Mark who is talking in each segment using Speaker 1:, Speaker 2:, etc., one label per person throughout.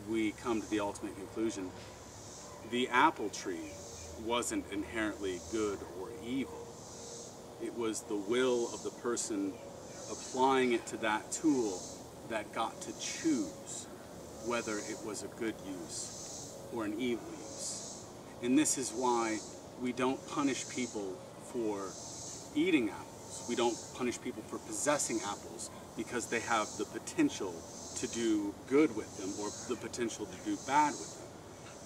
Speaker 1: we come to the ultimate conclusion. The apple tree wasn't inherently good or evil. It was the will of the person applying it to that tool that got to choose whether it was a good use or an evil use. And this is why we don't punish people for eating apples. We don't punish people for possessing apples because they have the potential to do good with them or the potential to do bad with them.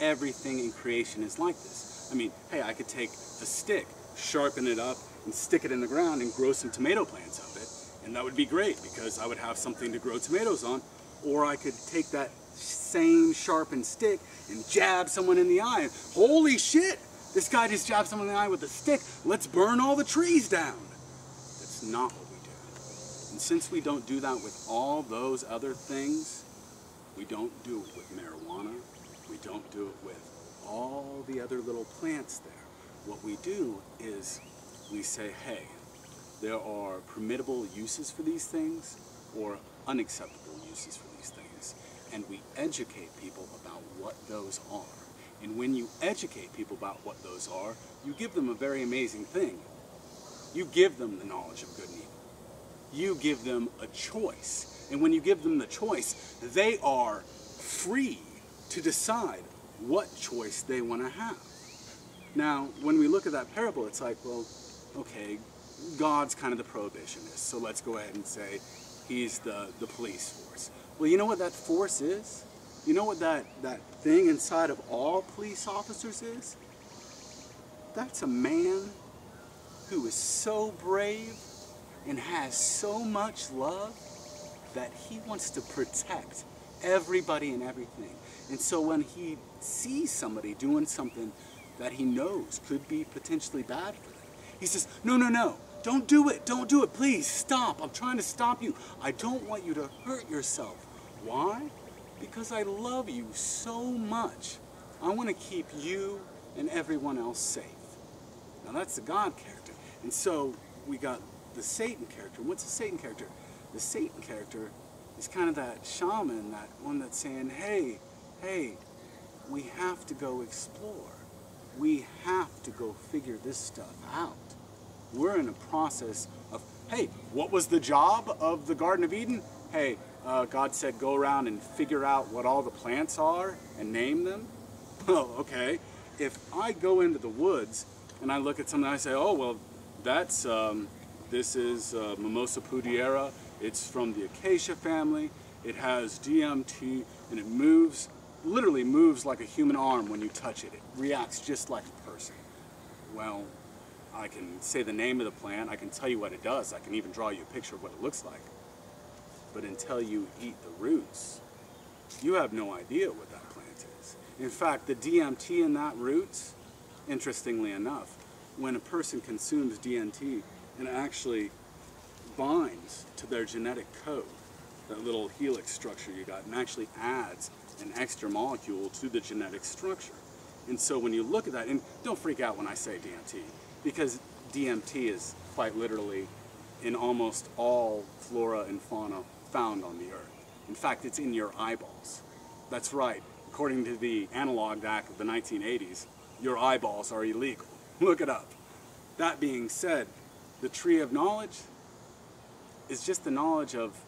Speaker 1: Everything in creation is like this. I mean, hey, I could take a stick, sharpen it up, and stick it in the ground and grow some tomato plants out of it, and that would be great because I would have something to grow tomatoes on. Or I could take that same sharpened stick and jab someone in the eye. Holy shit! This guy just jabbed someone in the eye with a stick. Let's burn all the trees down. That's not what we do. And since we don't do that with all those other things, we don't do it with marijuana. We don't do it with all the other little plants there. What we do is we say, hey, there are permittable uses for these things or unacceptable uses for these things. And we educate people about what those are. And when you educate people about what those are, you give them a very amazing thing. You give them the knowledge of good and evil. You give them a choice. And when you give them the choice, they are free to decide what choice they want to have. Now, when we look at that parable, it's like, well, okay, God's kind of the prohibitionist, so let's go ahead and say he's the police force. Well, you know what that force is? You know what that thing inside of all police officers is? That's a man who is so brave and has so much love that he wants to protect everybody and everything. And so when he sees somebody doing something that he knows could be potentially bad for them, he says, no, no, no, don't do it, please, stop, I'm trying to stop you. I don't want you to hurt yourself. Why? Because I love you so much. I want to keep you and everyone else safe. Now that's the God character. And so we got the Satan character. What's the Satan character? The Satan character is kind of that shaman, that one that's saying, hey, we have to go explore. We have to go figure this stuff out. We're in a process of, hey, what was the job of the Garden of Eden? Hey, God said go around and figure out what all the plants are and name them. Well, okay. If I go into the woods and I look at something and I say, oh, well, that's, this is Mimosa pudiera. It's from the acacia family. It has DMT and it moves, literally moves like a human arm when you touch it. It reacts just like a person. Well, I can say the name of the plant. I can tell you what it does. I can even draw you a picture of what it looks like. But until you eat the roots, you have no idea what that plant is. In fact, the DMT in that roots, interestingly enough, when a person consumes DMT, it actually binds to their genetic code, that little helix structure you got, and actually adds an extra molecule to the genetic structure. And so when you look at that, and don't freak out when I say DMT, because DMT is quite literally in almost all flora and fauna found on the earth. In fact, it's in your eyeballs. That's right. According to the Analog Act of the 1980s, your eyeballs are illegal. Look it up. That being said, the tree of knowledge is just the knowledge of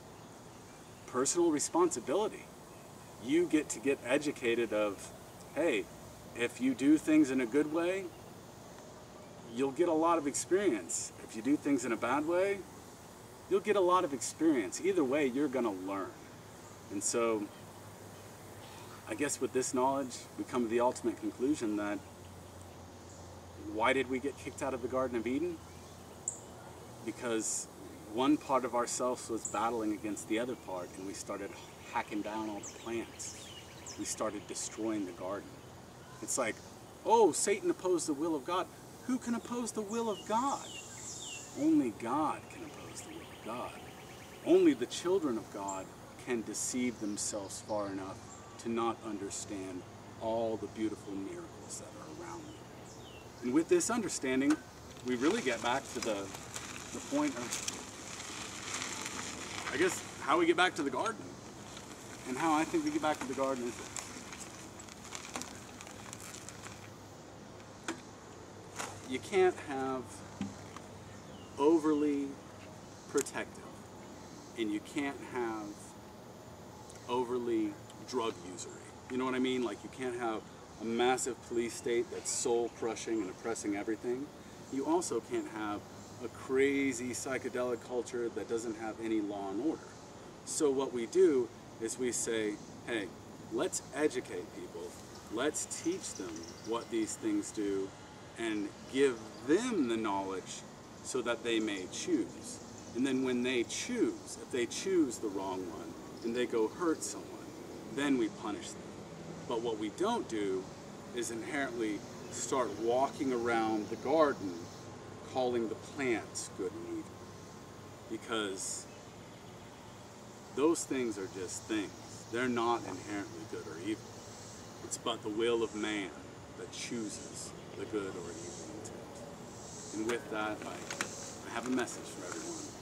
Speaker 1: personal responsibility. You get to get educated of, hey, if you do things in a good way, you'll get a lot of experience. If you do things in a bad way, you'll get a lot of experience. Either way, you're going to learn. And so, I guess with this knowledge, we come to the ultimate conclusion that why did we get kicked out of the Garden of Eden? Because one part of ourselves was battling against the other part, and we started hacking down all the plants. We started destroying the garden. It's like, oh, Satan opposed the will of God. Who can oppose the will of God? Only God can oppose the will of God. Only the children of God can deceive themselves far enough to not understand all the beautiful miracles that are around them. And with this understanding, we really get back to the point of, I guess, how we get back to the garden. And how I think we get back to the garden is this. you can't have overly protective, and you can't have overly drug usury. You know what I mean? Like, you can't have a massive police state that's soul crushing and oppressing everything. You also can't have a crazy psychedelic culture that doesn't have any law and order. So what we do is we say, hey, let's educate people. Let's teach them what these things do and give them the knowledge so that they may choose. And then when they choose, if they choose the wrong one and they go hurt someone, then we punish them. But what we don't do is inherently start walking around the garden calling the plants good and evil. Because those things are just things. They're not inherently good or evil. It's but the will of man that chooses the good or evil intent. And with that, I have a message for everyone.